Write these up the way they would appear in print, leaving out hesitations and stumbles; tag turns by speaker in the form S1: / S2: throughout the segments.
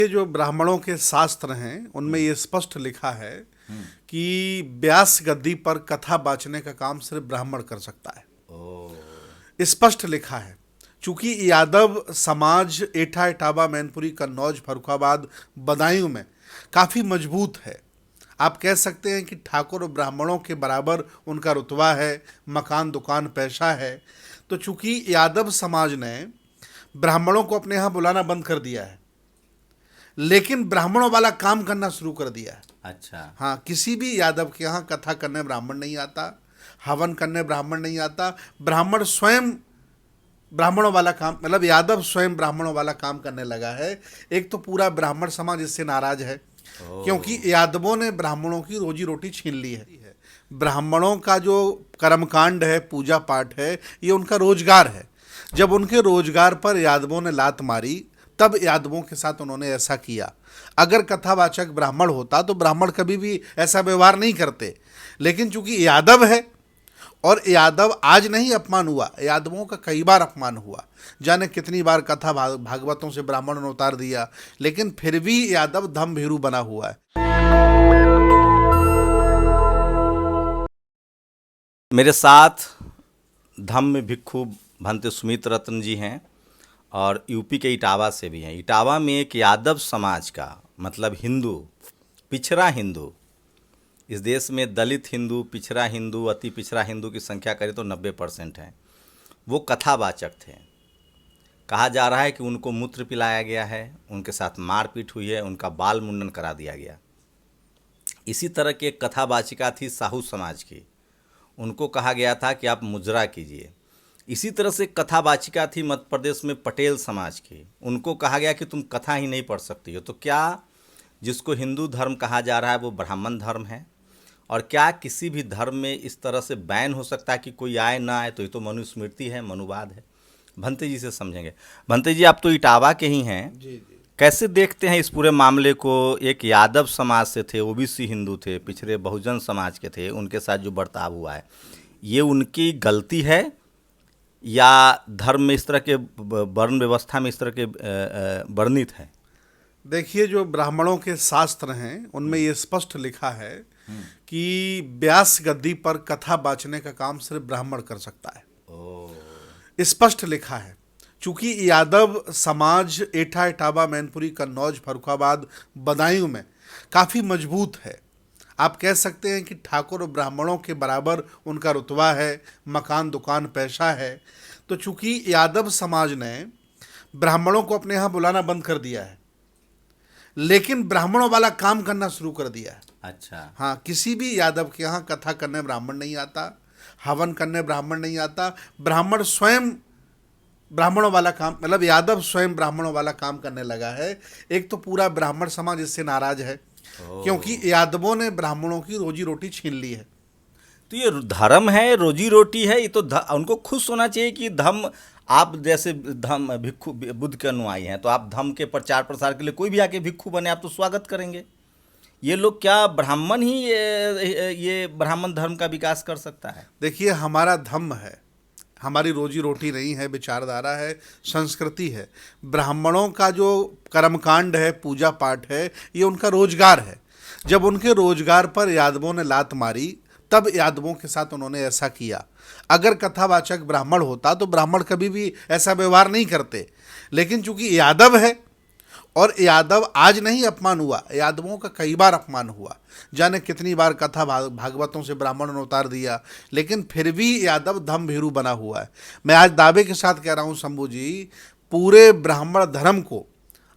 S1: ये जो ब्राह्मणों के शास्त्र हैं उनमें ये स्पष्ट लिखा है कि व्यास गद्दी पर कथा बाँचने का काम सिर्फ ब्राह्मण कर सकता है। स्पष्ट लिखा है। चूंकि यादव समाज एठा इटावा मैनपुरी कन्नौज फर्रुखाबाद बदायूं में काफ़ी मजबूत है। आप कह सकते हैं कि ठाकुर और ब्राह्मणों के बराबर उनका रुतबा है, मकान दुकान पैसा है। तो चूंकि यादव समाज ने ब्राह्मणों को अपने यहाँ बुलाना बंद कर दिया है, लेकिन ब्राह्मणों वाला काम करना शुरू कर दिया है।
S2: अच्छा।
S1: हाँ, किसी भी यादव के यहाँ कथा करने ब्राह्मण नहीं आता, हवन करने ब्राह्मण नहीं आता। ब्राह्मण स्वयं ब्राह्मणों वाला काम, मतलब यादव स्वयं ब्राह्मणों वाला काम करने लगा है। एक तो पूरा ब्राह्मण समाज इससे नाराज है क्योंकि यादवों ने ब्राह्मणों की रोजी रोटी छीन ली है। ब्राह्मणों का जो कर्मकांड है, पूजा पाठ है, ये उनका रोजगार है। जब उनके रोजगार पर यादवों ने लात मारी तब यादवों के साथ उन्होंने ऐसा किया। अगर कथावाचक ब्राह्मण होता तो ब्राह्मण कभी भी ऐसा व्यवहार नहीं करते, लेकिन चूंकि यादव है और यादव आज नहीं अपमान हुआ, यादवों का कई बार अपमान हुआ। जाने कितनी बार कथा भागवतों से ब्राह्मणों ने उतार दिया, लेकिन फिर भी यादव धम भीरू बना हुआ है।
S2: मेरे साथ धम्म भिक्षु भंते सुमित रत्न जी हैं और यूपी के इटावा से भी हैं। इटावा में एक यादव समाज का मतलब हिंदू, पिछड़ा हिंदू, इस देश में दलित हिंदू, पिछड़ा हिंदू, अति पिछड़ा हिंदू की संख्या करें तो 90% है। वो कथावाचक थे। कहा जा रहा है कि उनको मूत्र पिलाया गया है, उनके साथ मारपीट हुई है, उनका बाल मुंडन करा दिया गया। इसी तरह की एक कथावाचिका थी साहू समाज की, उनको कहा गया था कि आप मुजरा कीजिए। इसी तरह से कथावाचिका थी मध्य प्रदेश में पटेल समाज की, उनको कहा गया कि तुम कथा ही नहीं पढ़ सकती हो। तो क्या जिसको हिंदू धर्म कहा जा रहा है वो ब्राह्मण धर्म है? और क्या किसी भी धर्म में इस तरह से बैन हो सकता है कि कोई आए ना आए? तो ये तो मनुस्मृति है, मनुवाद है। भंते जी से समझेंगे। भंते जी, आप तो इटावा के ही हैं।
S1: जी जी।
S2: कैसे देखते हैं इस पूरे मामले को? एक यादव समाज से थे, ओबीसी हिंदू थे, पिछड़े बहुजन समाज के थे, उनके साथ जो बर्ताव हुआ है, ये उनकी गलती है या धर्म में इस तरह के वर्ण व्यवस्था में इस तरह के वर्णित है?
S1: देखिए, जो ब्राह्मणों के शास्त्र हैं उनमें ये स्पष्ट लिखा है कि व्यास गद्दी पर कथा बाँचने का काम सिर्फ ब्राह्मण कर सकता है। स्पष्ट लिखा है। चूंकि यादव समाज एठा इटावा मैनपुरी कन्नौज फर्रुखाबाद बदायूं में काफ़ी मजबूत है। आप कह सकते हैं कि ठाकुर और ब्राह्मणों के बराबर उनका रुतबा है, मकान दुकान पैसा है। तो चूंकि यादव समाज ने ब्राह्मणों को अपने यहाँ बुलाना बंद कर दिया है, लेकिन ब्राह्मणों वाला काम करना शुरू कर दिया है।
S2: अच्छा।
S1: हाँ, किसी भी यादव के यहाँ कथा करने ब्राह्मण नहीं आता, हवन करने ब्राह्मण नहीं आता। ब्राह्मण स्वयं ब्राह्मणों वाला काम, मतलब यादव स्वयं ब्राह्मणों वाला काम करने लगा है। एक तो पूरा ब्राह्मण समाज इससे नाराज है क्योंकि यादवों ने ब्राह्मणों की रोजी रोटी छीन ली है।
S2: तो ये धर्म है, रोजी रोटी है, ये तो उनको खुश होना चाहिए कि धम्म, आप जैसे धम्म भिक्षु बुद्ध के अनुयायी हैं तो आप धम्म के प्रचार प्रसार के लिए कोई भी आके भिक्षु बने आप तो स्वागत करेंगे। ये लोग क्या ब्राह्मण ही ये ब्राह्मण धर्म का विकास कर सकता है?
S1: देखिए, हमारा धम्म है, हमारी रोजी रोटी नहीं है, विचारधारा है, संस्कृति है। ब्राह्मणों का जो कर्मकांड है, पूजा पाठ है, ये उनका रोजगार है। जब उनके रोजगार पर यादवों ने लात मारी तब यादवों के साथ उन्होंने ऐसा किया। अगर कथावाचक ब्राह्मण होता तो ब्राह्मण कभी भी ऐसा व्यवहार नहीं करते, लेकिन चूंकि यादव है और यादव आज नहीं अपमान हुआ, यादवों का कई बार अपमान हुआ। जाने कितनी बार कथा भागवतों से ब्राह्मणों ने उतार दिया, लेकिन फिर भी यादव धम भीरू बना हुआ है। मैं आज दावे के साथ कह रहा हूँ शंभू जी, पूरे ब्राह्मण धर्म को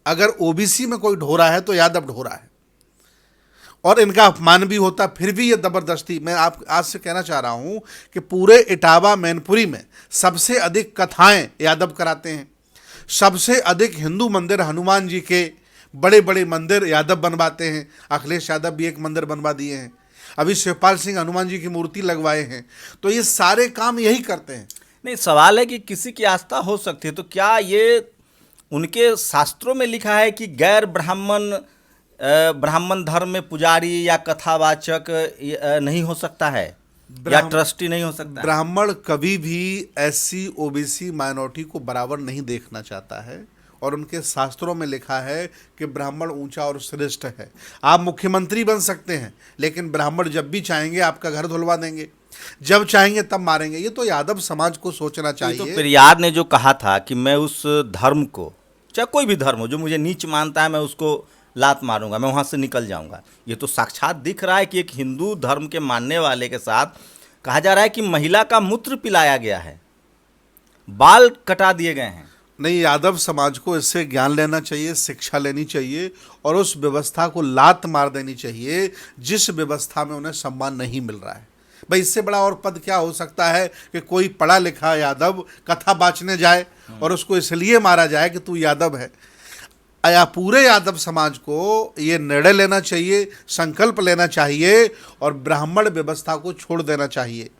S1: अगर ओबीसी में कोई ढोरा है तो यादव ढोरा है, और इनका अपमान भी होता फिर भी ये जबरदस्ती। मैं आप आज से कहना चाह रहा हूँ कि पूरे इटावा मैनपुरी में सबसे अधिक कथाएं यादव कराते हैं। सबसे अधिक हिंदू मंदिर, हनुमान जी के बड़े बड़े मंदिर यादव बनवाते हैं। अखिलेश यादव भी एक मंदिर बनवा दिए हैं, अभी शिवपाल सिंह हनुमान जी की मूर्ति लगवाए हैं। तो ये सारे काम यही करते हैं।
S2: नहीं, सवाल है कि किसी की आस्था हो सकती है, तो क्या ये उनके शास्त्रों में लिखा है कि गैर ब्राह्मण धर्म में पुजारी या कथावाचक नहीं हो सकता है या ट्रस्टी नहीं हो सकता?
S1: ब्राह्मण कभी भी एससी ओबीसी माइनॉरिटी को बराबर नहीं देखना चाहता है और उनके शास्त्रों में लिखा है कि ब्राह्मण ऊंचा और श्रेष्ठ है। आप मुख्यमंत्री बन सकते हैं, लेकिन ब्राह्मण जब भी चाहेंगे आपका घर धुलवा देंगे, जब चाहेंगे तब मारेंगे। ये तो यादव समाज को सोचना
S2: तो
S1: चाहिए।
S2: पेरियार ने जो कहा था कि मैं उस धर्म को, चाहे कोई भी धर्म हो, जो मुझे नीच मानता है मैं उसको लात मारूंगा, मैं वहाँ से निकल जाऊंगा। ये तो साक्षात दिख रहा है कि एक हिंदू धर्म के मानने वाले के साथ कहा जा रहा है कि महिला का मूत्र पिलाया गया है, बाल कटा दिए गए हैं।
S1: नहीं, यादव समाज को इससे ज्ञान लेना चाहिए, शिक्षा लेनी चाहिए और उस व्यवस्था को लात मार देनी चाहिए जिस व्यवस्था में उन्हें सम्मान नहीं मिल रहा है। भाई, इससे बड़ा और पद क्या हो सकता है कि कोई पढ़ा लिखा यादव कथा बाँचने जाए और उसको इसलिए मारा जाए कि तू यादव है। या पूरे यादव समाज को ये निर्णय लेना चाहिए, संकल्प लेना चाहिए और ब्राह्मण व्यवस्था को छोड़ देना चाहिए।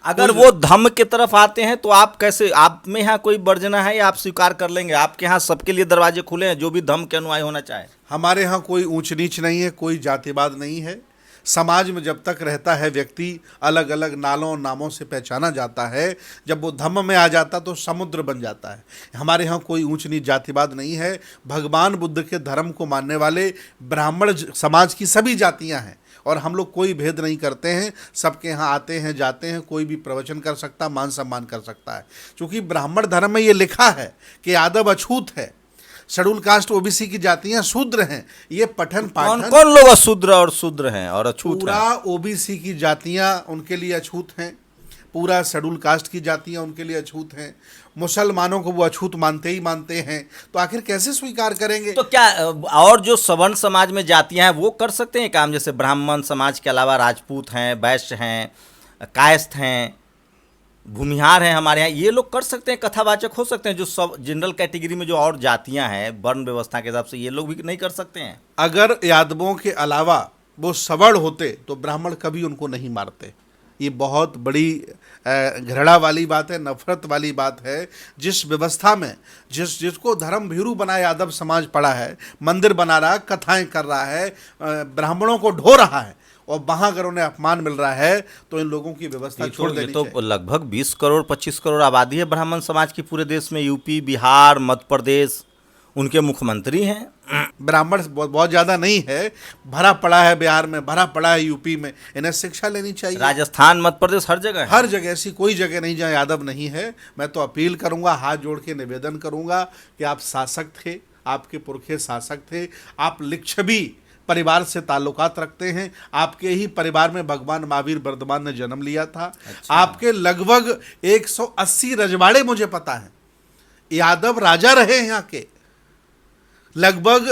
S2: अगर वो धम्म की तरफ आते हैं तो आप कैसे, आप में यहाँ कोई वर्जना है या आप स्वीकार कर लेंगे? आपके यहाँ सबके लिए दरवाजे खुले हैं, जो भी धम्म के अनुयायी होना चाहे।
S1: हमारे यहाँ कोई ऊंच नीच नहीं है, कोई जातिवाद नहीं है। समाज में जब तक रहता है व्यक्ति अलग अलग नालों और नामों से पहचाना जाता है, जब वो धम्म में आ जाता तो समुद्र बन जाता है। हमारे यहाँ कोई ऊंच नीच जातिवाद नहीं है। भगवान बुद्ध के धर्म को मानने वाले ब्राह्मण समाज की सभी जातियाँ हैं और हम लोग कोई भेद नहीं करते हैं। सबके यहाँ आते हैं, जाते हैं, कोई भी प्रवचन कर सकता, मान सम्मान कर सकता है। क्योंकि ब्राह्मण धर्म में ये लिखा है कि यादव अछूत है, शेड्यूल कास्ट ओबीसी की जातियां शूद्र हैं। ये पठन
S2: कौन
S1: पाठन
S2: कौन लोग अशूद्र और शूद्र हैं और अछूत
S1: पूरा
S2: हैं?
S1: ओबीसी की जातियां उनके लिए अछूत हैं, पूरा शेड्यूल कास्ट की जातियां उनके लिए अछूत हैं। मुसलमानों को वो अछूत मानते ही मानते हैं, तो आखिर कैसे स्वीकार करेंगे?
S2: तो क्या और जो सवर्ण समाज में जातियां हैं वो कर सकते हैं काम? जैसे ब्राह्मण समाज के अलावा राजपूत हैं, वैश्य हैं, कायस्थ हैं, भूमिहार हैं, हमारे यहाँ ये लोग कर सकते हैं, कथावाचक हो सकते हैं। जो सब जनरल कैटेगरी में जो और जातियां हैं वर्ण व्यवस्था के हिसाब से, ये लोग भी नहीं कर सकते हैं?
S1: अगर यादवों के अलावा वो सवर्ण होते तो ब्राह्मण कभी उनको नहीं मारते। ये बहुत बड़ी घृणा वाली बात है, नफरत वाली बात है। जिस व्यवस्था में जिसको धर्म भीरू बना यादव समाज पड़ा है, मंदिर बना रहा है, कथाएं कर रहा है, ब्राह्मणों को ढो रहा है, और वहाँ अगर उन्हें अपमान मिल रहा है तो इन लोगों की व्यवस्था छोड़ देनी चाहिए।
S2: तो लगभग 20 करोड़ 25 करोड़ आबादी है ब्राह्मण समाज की पूरे देश में। यूपी, बिहार, मध्य प्रदेश, उनके मुख्यमंत्री हैं।
S1: ब्राह्मण बहुत ज़्यादा नहीं है, भरा पड़ा है बिहार में, भरा पड़ा है यूपी में। इन्हें शिक्षा लेनी चाहिए।
S2: राजस्थान, मध्य प्रदेश, हर जगह है।
S1: हर जगह, ऐसी कोई जगह नहीं जहाँ यादव नहीं है। मैं तो अपील करूँगा, हाथ जोड़ के निवेदन करूँगा कि आप शासक थे, आपके पुरखे शासक थे, आप लिच्छवी परिवार से ताल्लुकात रखते हैं। आपके ही परिवार में भगवान महावीर वर्धमान ने जन्म लिया था।
S2: अच्छा।
S1: आपके लगभग 180 रजवाड़े मुझे पता है। यादव राजा रहे हैं यहाँ के। लगभग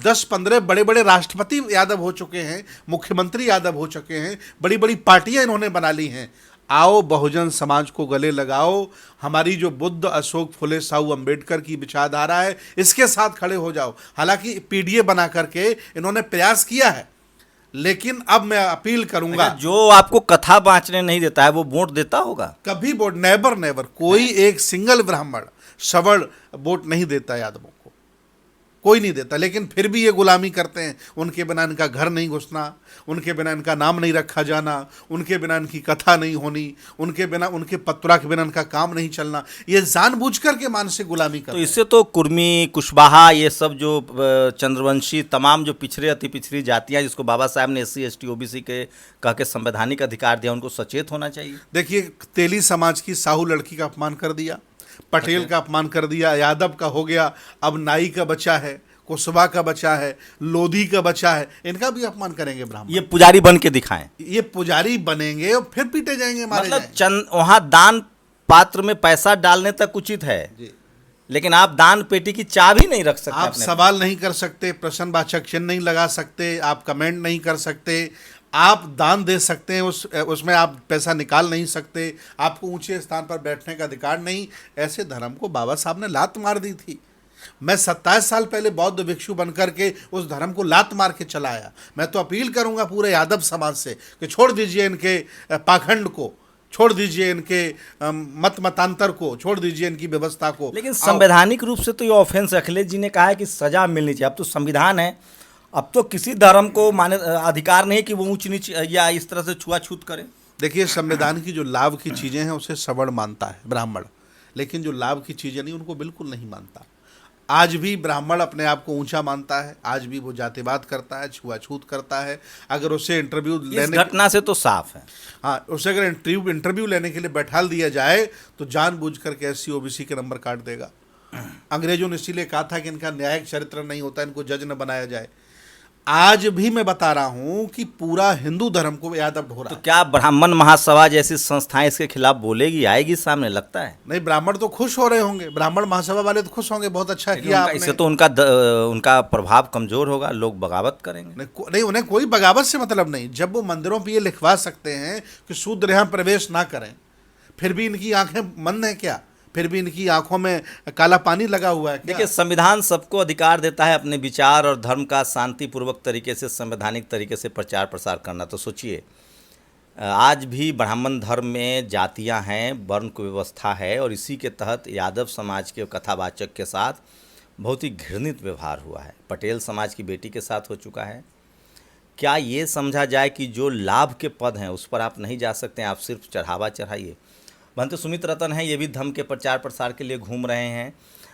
S1: 10-15 बड़े बड़े राष्ट्रपति यादव हो चुके हैं, मुख्यमंत्री यादव हो चुके हैं, बड़ी बड़ी पार्टियां इन्होंने बना ली हैं। आओ बहुजन समाज को गले लगाओ, हमारी जो बुद्ध, अशोक, फुले, साहू, अंबेडकर की विचारधारा है, इसके साथ खड़े हो जाओ। हालांकि पीडीए बना करके इन्होंने प्रयास किया है, लेकिन अब मैं अपील करूंगा,
S2: जो आपको कथा बाँचने नहीं देता है वो वोट देता होगा?
S1: कभी वोट, नेवर नेवर, कोई एक सिंगल ब्राह्मण सवर्ण वोट नहीं देता यादवों को, कोई नहीं देता। लेकिन फिर भी ये गुलामी करते हैं। उनके बिना इनका घर नहीं घुसना, उनके बिना इनका नाम नहीं रखा जाना, उनके बिना इनकी कथा नहीं होनी, उनके बिना, उनके पत्रा के बिना इनका काम नहीं चलना। ये जानबूझकर के मानसिक गुलामी करते
S2: तो
S1: हैं।
S2: इससे तो कुर्मी, कुशवाहा, ये सब जो चंद्रवंशी, तमाम जो पिछड़े अति पिछड़ी जातियां जिसको बाबा साहब ने SC ST OBC के कह के संवैधानिक अधिकार दिया, उनको सचेत होना चाहिए।
S1: देखिए, तेली समाज की साहू लड़की का अपमान कर दिया, पटेल का अपमान कर दिया, यादव का हो गया, अब नाई का बच्चा है, कुशवा का बच्चा है, लोधी का बच्चा है, इनका भी अपमान करेंगे ब्राह्मण।
S2: ये पुजारी बन के दिखाएं,
S1: ये पुजारी बनेंगे और फिर पीटे जाएंगे, मारे
S2: मतलब वहाँ दान पात्र में पैसा डालने तक उचित है
S1: जी।
S2: लेकिन आप दान पेटी की चाबी नहीं रख सकते।
S1: आप सवाल नहीं कर सकते, प्रश्नवाचक चिन्ह नहीं लगा सकते, आप कमेंट नहीं कर सकते, आप दान दे सकते हैं, उसमें आप पैसा निकाल नहीं सकते, आपको ऊंचे स्थान पर बैठने का अधिकार नहीं। ऐसे धर्म को बाबा साहब ने लात मार दी थी। मैं 27 साल पहले बौद्ध भिक्षु बनकर के उस धर्म को लात मार के चला आया। मैं तो अपील करूंगा पूरे यादव समाज से कि छोड़ दीजिए इनके पाखंड को, छोड़ दीजिए इनके मत मतांतर को, छोड़ दीजिए इनकी व्यवस्था को।
S2: लेकिन संवैधानिक रूप से तो ये ऑफेंस, अखिलेश जी ने कहा है कि सजा मिलनी चाहिए। अब तो संविधान है, अब तो किसी धर्म को माने अधिकार नहीं कि वो ऊंच नीच या इस तरह से छुआछूत करे।
S1: देखिए, संविधान की जो लाभ की चीज़ें हैं उसे सवर्ण मानता है ब्राह्मण, लेकिन जो लाभ की चीज़ें नहीं उनको बिल्कुल नहीं मानता। आज भी ब्राह्मण अपने आप को ऊंचा मानता है, आज भी वो जातिवाद करता है, छुआछूत करता है। अगर उसे इंटरव्यू
S2: इस
S1: लेने
S2: घटना से तो साफ है।
S1: हाँ, उसे अगर इंटरव्यू लेने के लिए बैठा दिया जाए तो जानबूझ करके एससी ओबीसी के नंबर काट देगा। अंग्रेजों ने इसीलिए कहा था कि इनका न्यायिक चरित्र नहीं होता, इनको जज न बनाया जाए। आज भी मैं बता रहा हूं कि पूरा हिंदू धर्म को यादव ढो रहा
S2: तो
S1: है।
S2: क्या ब्राह्मण महासभा जैसी संस्थाएं इसके खिलाफ बोलेगी, आएगी सामने, लगता है?
S1: नहीं, ब्राह्मण तो खुश हो रहे होंगे, ब्राह्मण महासभा वाले तो खुश होंगे, बहुत अच्छा
S2: लेकिन
S1: किया
S2: उनका,
S1: आपने।
S2: इससे तो उनका प्रभाव कमजोर होगा, लोग बगावत करेंगे।
S1: नहीं, उन्हें कोई बगावत से मतलब नहीं। जब वो मंदिरों पे ये लिखवा सकते हैं कि शूद्र यहाँ प्रवेश ना करें, फिर भी इनकी आंखें मंद हैं क्या? फिर भी इनकी आंखों में काला पानी लगा हुआ है क्या?
S2: देखिए, संविधान सबको अधिकार देता है अपने विचार और धर्म का शांतिपूर्वक तरीके से, संवैधानिक तरीके से प्रचार प्रसार करना। तो सोचिए, आज भी ब्राह्मण धर्म में जातियां हैं, वर्ण कुव्यवस्था है, और इसी के तहत यादव समाज के कथावाचक के साथ बहुत ही घृणित व्यवहार हुआ है। पटेल समाज की बेटी के साथ हो चुका है। क्या ये समझा जाए कि जो लाभ के पद हैं उस पर आप नहीं जा सकते हैं, आप सिर्फ चढ़ावा चढ़ाइए? भंते सुमित रतन है, ये भी धर्म के प्रचार प्रसार के लिए घूम रहे हैं।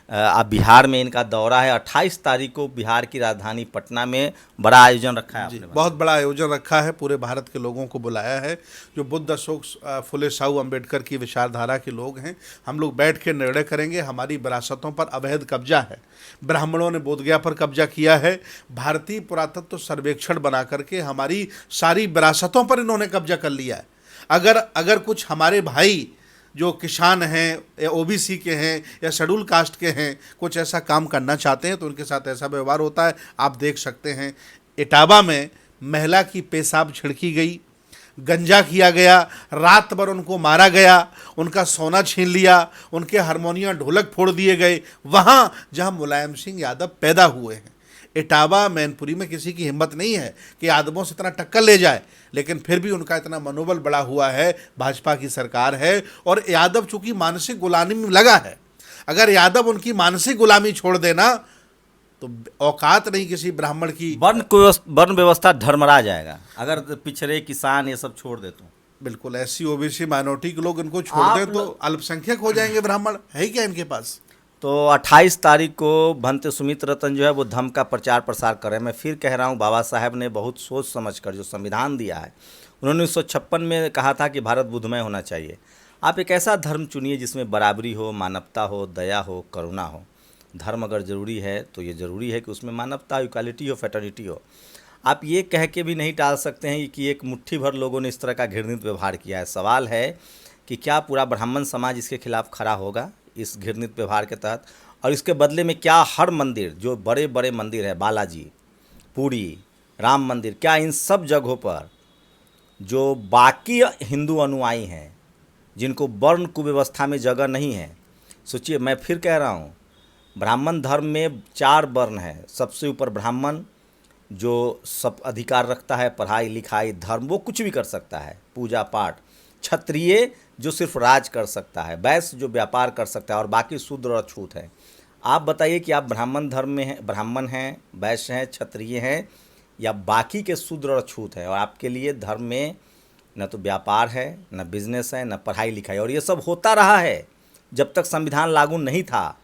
S2: अब बिहार में इनका दौरा है। 28 तारीख को बिहार की राजधानी पटना में बड़ा आयोजन रखा है
S1: जी,
S2: आपने।
S1: बहुत बड़ा आयोजन रखा है, पूरे भारत के लोगों को बुलाया है, जो बुद्ध, अशोक, फुले शाहू अम्बेडकर की विचारधारा के लोग हैं। हम लोग बैठ के निर्णय करेंगे। हमारी विरासतों पर अवैध कब्जा है, ब्राह्मणों ने बोधगया पर कब्जा किया है। भारतीय पुरातत्व सर्वेक्षण बना करके हमारी सारी विरासतों पर इन्होंने कब्जा कर लिया है। अगर कुछ हमारे भाई जो किसान हैं या ओबीसी के हैं या शेड्यूल कास्ट के हैं कुछ ऐसा काम करना चाहते हैं तो उनके साथ ऐसा व्यवहार होता है। आप देख सकते हैं, इटावा में महिला की पेशाब छिड़की गई, गंजा किया गया, रात भर उनको मारा गया, उनका सोना छीन लिया, उनके हारमोनियम ढोलक फोड़ दिए गए, वहाँ जहाँ मुलायम सिंह यादव पैदा हुए हैं। इटावा मैनपुरी में किसी की हिम्मत नहीं है कि यादवों से इतना टक्कर ले जाए, लेकिन फिर भी उनका इतना मनोबल बढ़ा हुआ है। भाजपा की सरकार है और यादव चूंकि मानसिक गुलामी में लगा है। अगर यादव उनकी मानसिक गुलामी छोड़ देना तो औकात नहीं किसी ब्राह्मण की।
S2: वर्ण व्यवस्था धर्मरा जाएगा अगर पिछड़े, किसान ये सब छोड़ दे तो।
S1: बिल्कुल, एससी ओबीसी माइनॉरिटी के लोग इनको छोड़ दें तो अल्पसंख्यक हो जाएंगे ब्राह्मण। है ही क्या इनके पास?
S2: तो 28 तारीख को भंते सुमित रतन जो है वो धर्म का प्रचार प्रसार कर रहे हैं। मैं फिर कह रहा हूँ, बाबा साहब ने बहुत सोच समझ कर जो संविधान दिया है, उन्होंने 1956 में कहा था कि भारत बुद्धमय होना चाहिए। आप एक ऐसा धर्म चुनिए जिसमें बराबरी हो, मानवता हो, दया हो, करुणा हो। धर्म अगर ज़रूरी है तो ये ज़रूरी है कि उसमें मानवता, इक्वालिटी हो, फ्रेटर्निटी हो। आप ये कह के भी नहीं टाल सकते हैं कि एक मुट्ठी भर लोगों ने इस तरह का घृणित व्यवहार किया है। सवाल है कि क्या पूरा ब्राह्मण समाज इसके खिलाफ खड़ा होगा इस घृणित व्यवहार के तहत, और इसके बदले में क्या हर मंदिर, जो बड़े बड़े मंदिर है, बालाजी, पुरी, राम मंदिर, क्या इन सब जगहों पर जो बाकी हिंदू अनुयायी हैं जिनको वर्ण कुव्यवस्था में जगह नहीं है, सोचिए, मैं फिर कह रहा हूँ, ब्राह्मण धर्म में 4 वर्ण है। सबसे ऊपर ब्राह्मण जो सब अधिकार रखता है, पढ़ाई लिखाई, धर्म, वो कुछ भी कर सकता है, पूजा पाठ। क्षत्रिय जो सिर्फ राज कर सकता है, वैश्य जो व्यापार कर सकता है, और बाकी शूद्र और छूत है। आप बताइए कि आप ब्राह्मण धर्म में हैं, ब्राह्मण हैं, वैश्य हैं, क्षत्रिय हैं, या बाकी के शूद्र और छूत हैं, और आपके लिए धर्म में न तो व्यापार है, न बिजनेस है, न पढ़ाई लिखाई। और ये सब होता रहा है जब तक संविधान लागू नहीं था,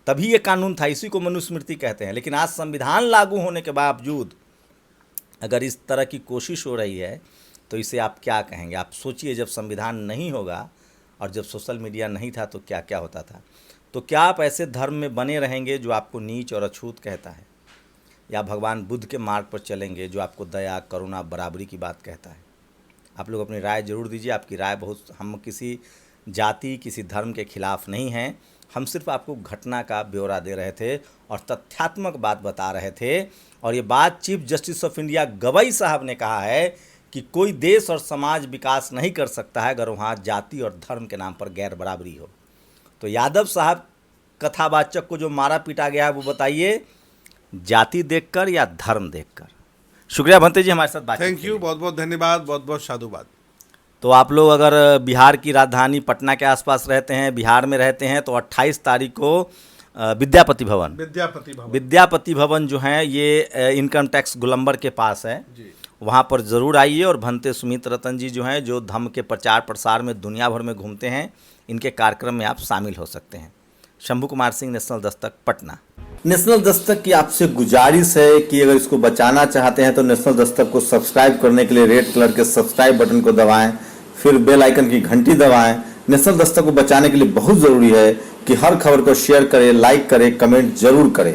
S2: तभी ये कानून था, इसी को मनुस्मृति कहते हैं। लेकिन आज संविधान लागू होने के बावजूद अगर इस तरह की कोशिश हो रही है तो इसे आप क्या कहेंगे? आप सोचिए, जब संविधान नहीं होगा और जब सोशल मीडिया नहीं था तो क्या क्या होता था। तो क्या आप ऐसे धर्म में बने रहेंगे जो आपको नीच और अछूत कहता है, या भगवान बुद्ध के मार्ग पर चलेंगे जो आपको दया, करुणा, बराबरी की बात कहता है? आप लोग अपनी राय जरूर दीजिए। आपकी राय बहुत, हम किसी जाति, किसी धर्म के खिलाफ नहीं हैं, हम सिर्फ आपको घटना का ब्यौरा दे रहे थे और तथ्यात्मक बात बता रहे थे। और ये बात chief justice of India Gavai साहब ने कहा है कि कोई देश और समाज विकास नहीं कर सकता है अगर वहाँ जाति और धर्म के नाम पर गैर बराबरी हो। तो यादव साहब कथावाचक को जो मारा पीटा गया है, वो बताइए, जाति देखकर या धर्म देखकर? शुक्रिया भंते जी हमारे साथ बात।
S1: थैंक यू, बहुत बहुत धन्यवाद, बहुत बहुत साधुवाद।
S2: तो आप लोग अगर बिहार की राजधानी पटना के आसपास रहते हैं, बिहार में रहते हैं, तो 28 तारीख को विद्यापति भवन जो है ये इनकम टैक्स गोलंबर के पास है जी, वहाँ पर ज़रूर आइए। और भंते सुमित रतन जी जो हैं, जो धम्म के प्रचार प्रसार में दुनिया भर में घूमते हैं, इनके कार्यक्रम में आप शामिल हो सकते हैं। शंभू कुमार सिंह, नेशनल दस्तक, पटना। नेशनल दस्तक की आपसे गुजारिश है कि अगर इसको बचाना चाहते हैं तो नेशनल दस्तक को सब्सक्राइब करने के लिए रेड कलर के सब्सक्राइब बटन को दबाएं, फिर बेल आइकन की घंटी दबाएं। नेशनल दस्तक को बचाने के लिए बहुत ज़रूरी है कि हर खबर को शेयर करें, लाइक करें, कमेंट जरूर करें।